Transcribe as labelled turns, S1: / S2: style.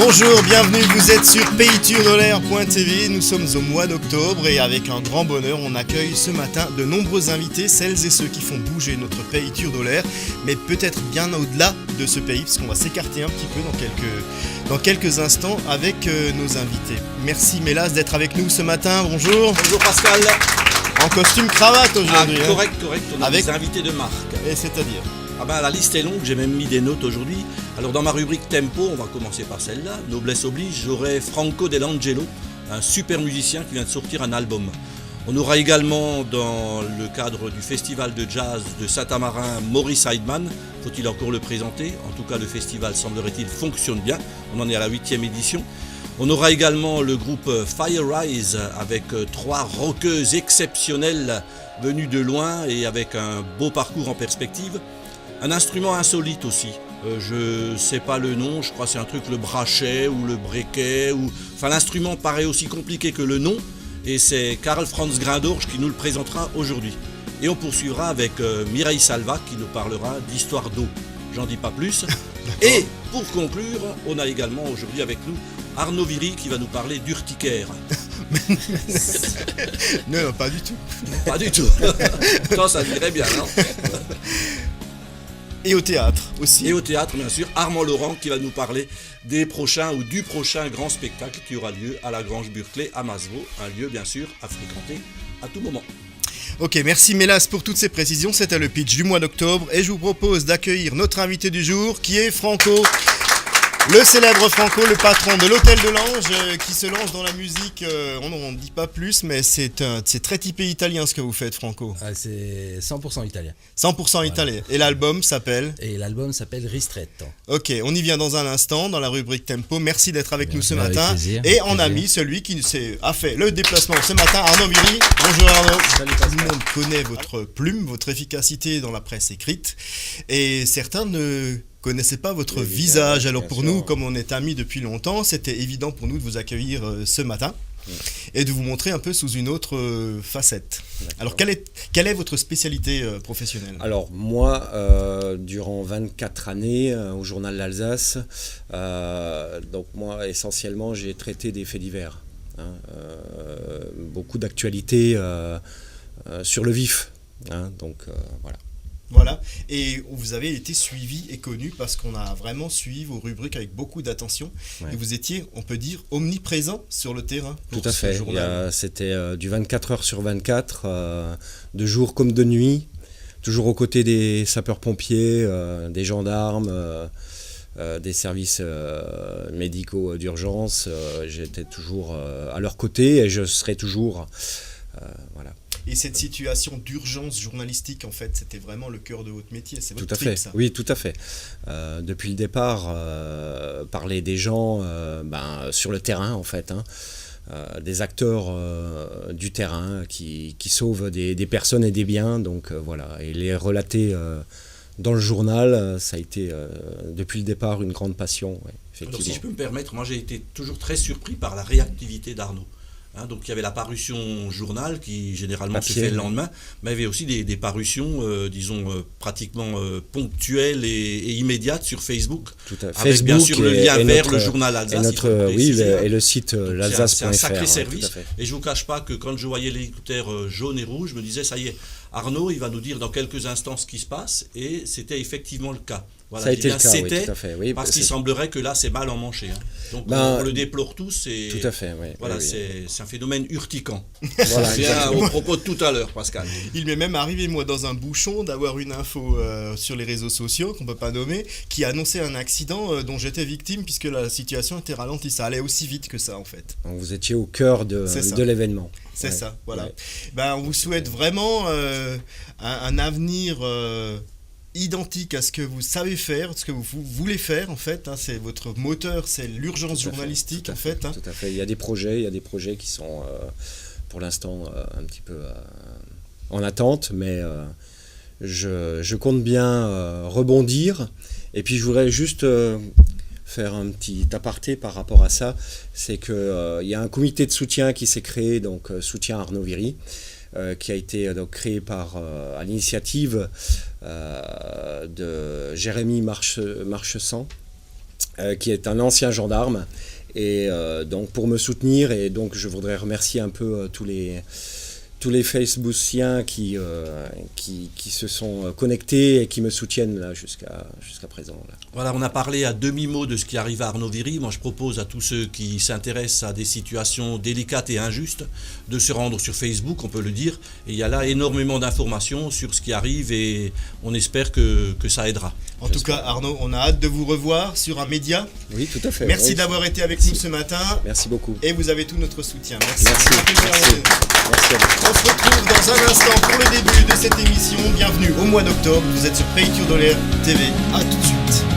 S1: Bonjour, bienvenue, vous êtes sur PayTurDolaire.tv, nous sommes au mois d'octobre et avec un grand bonheur, on accueille ce matin de nombreux invités, celles et ceux qui font bouger notre pays Turdolaire, mais peut-être bien au-delà de ce pays, parce qu'on va s'écarter un petit peu dans quelques instants avec nos invités. Merci Mélas d'être avec nous ce matin, bonjour.
S2: Bonjour Pascal.
S1: En costume cravate aujourd'hui.
S2: Correct, on a
S1: Avec
S2: des invités de marque.
S1: Et c'est-à-dire
S2: La liste est longue, j'ai même mis des notes aujourd'hui. Alors dans ma rubrique Tempo, on va commencer par celle-là, Noblesse oblige, j'aurai Franco Delangelo, un super musicien qui vient de sortir un album. On aura également dans le cadre du festival de jazz de Saint-Amarin Maurice Heidman, faut-il encore le présenter, en tout cas le festival semblerait-il fonctionne bien, on en est à la 8e édition. On aura également le groupe Fire Rise avec 3 rockeuses exceptionnelles venues de loin et avec un beau parcours en perspective. Un instrument insolite aussi, je sais pas le nom, je crois que c'est un truc le brachet ou le brequet, enfin l'instrument paraît aussi compliqué que le nom et c'est Karl Franz Grindorch qui nous le présentera aujourd'hui. Et on poursuivra avec Mireille Salva qui nous parlera d'histoire d'eau, j'en dis pas plus. Et pour conclure, on a également aujourd'hui avec nous Arnaud Viry qui va nous parler d'urticaire.
S1: Non, pas du tout.
S2: Pas du tout. Ça dirait bien, non?
S1: Et au théâtre aussi.
S2: Et au théâtre, bien sûr, Armand Laurent qui va nous parler des prochains ou du prochain grand spectacle qui aura lieu à la Grange Burclay à Masevaux. Un lieu, bien sûr, à fréquenter à tout moment.
S1: Ok, merci Mélas pour toutes ces précisions. C'était le pitch du mois d'octobre et je vous propose d'accueillir notre invité du jour qui est Franco. Le célèbre Franco, le patron de l'Hôtel de l'Ange, qui se lance dans la musique, on n'en dit pas plus, mais c'est très typé italien ce que vous faites, Franco.
S3: C'est 100% italien.
S1: 100% italien. Et l'album s'appelle
S3: Ristretto.
S1: Ok, on y vient dans un instant, dans la rubrique Tempo. Merci d'être avec nous ce matin.
S3: Plaisir,
S1: et on a mis celui qui a fait le déplacement ce matin, Arnaud Viry. Bonjour Arnaud. Tout le monde connaît votre plume, votre efficacité dans la presse écrite. Et certains ne connaissez pas votre visage. Alors pour nous, comme on est amis depuis longtemps, c'était évident pour nous de vous accueillir ce matin et de vous montrer un peu sous une autre facette. D'accord. Alors quelle est votre spécialité professionnelle?
S4: Alors moi, durant 24 années au journal L'Alsace, donc moi essentiellement j'ai traité des faits divers, beaucoup d'actualités sur le vif, donc voilà.
S1: Voilà, et vous avez été suivi et connu parce qu'on a vraiment suivi vos rubriques avec beaucoup d'attention. Ouais. Et vous étiez, on peut dire, omniprésent sur le terrain.
S4: Tout à fait, c'était du 24 heures sur 24, de jour comme de nuit, toujours aux côtés des sapeurs-pompiers, des gendarmes, des services médicaux d'urgence. J'étais toujours à leur côté et je serai toujours, voilà.
S1: Et cette situation d'urgence journalistique, en fait, c'était vraiment le cœur de votre métier, c'est votre trip, ça.
S4: Oui, tout à fait. Depuis le départ, parler des gens sur le terrain, en fait, des acteurs du terrain qui sauvent des personnes et des biens, donc voilà. Et les relater dans le journal, ça a été depuis le départ une grande passion. Ouais, effectivement.
S2: Alors si je peux me permettre, moi j'ai été toujours très surpris par la réactivité d'Arnaud. Donc il y avait la parution journal qui généralement se fait le lendemain, mais il y avait aussi des parutions, pratiquement ponctuelles et immédiates sur Facebook.
S4: Tout à fait.
S2: Avec
S4: Facebook
S2: bien sûr le lien vers le journal Alsace.
S4: Et le site l'Alsace.fr.
S2: C'est un sacré service. Et je ne vous cache pas que quand je voyais l'hélicoptère jaune et rouge, je me disais ça y est, Arnaud il va nous dire dans quelques instants ce qui se passe, et c'était effectivement le cas. Voilà,
S4: ça a été le cas,
S2: c'était,
S4: oui, tout à fait. Oui,
S2: parce qu'il semblerait que là, c'est mal emmanché. Donc, on le déplore tous. Et
S4: tout à fait, oui.
S2: Voilà,
S4: oui.
S2: C'est un phénomène urticant.
S4: Voilà,
S2: bien au propos de tout à l'heure, Pascal.
S1: Il m'est même arrivé, moi, dans un bouchon, d'avoir une info sur les réseaux sociaux, qu'on ne peut pas nommer, qui annonçait un accident dont j'étais victime, puisque la situation était ralentie. Ça allait aussi vite que ça, en fait.
S4: Donc, vous étiez au cœur de l'événement.
S1: C'est ça, voilà. Ouais. On vous souhaite vraiment un avenir... identique à ce que vous savez faire, ce que vous voulez faire en fait, c'est votre moteur, c'est l'urgence journalistique en fait.
S4: Tout à fait, il y a des projets qui sont pour l'instant un petit peu en attente, mais je compte bien rebondir. Et puis je voudrais juste faire un petit aparté par rapport à ça, c'est qu'il y a un comité de soutien qui s'est créé, donc soutien Arnaud Viry, qui a été créé à l'initiative de Jérémy Marchesant, qui est un ancien gendarme. Et donc pour me soutenir, et donc je voudrais remercier un peu tous les Facebookiens qui se sont connectés et qui me soutiennent là jusqu'à présent. Là.
S2: Voilà, on a parlé à demi-mot de ce qui arrive à Arnaud Viry. Moi, je propose à tous ceux qui s'intéressent à des situations délicates et injustes de se rendre sur Facebook, on peut le dire. Et il y a là énormément d'informations sur ce qui arrive et on espère que ça aidera.
S1: En tout cas, Arnaud, on a hâte de vous revoir sur un média.
S4: Oui, tout à fait.
S1: Merci
S4: oui.
S1: d'avoir été avec nous ce matin.
S4: Merci beaucoup.
S1: Et vous avez tout notre soutien. Merci.
S4: Merci. Merci à vous.
S1: On se retrouve dans un instant pour le début de cette émission. Bienvenue au mois d'octobre. Vous êtes sur Pays Tour de l'air TV. A tout de suite.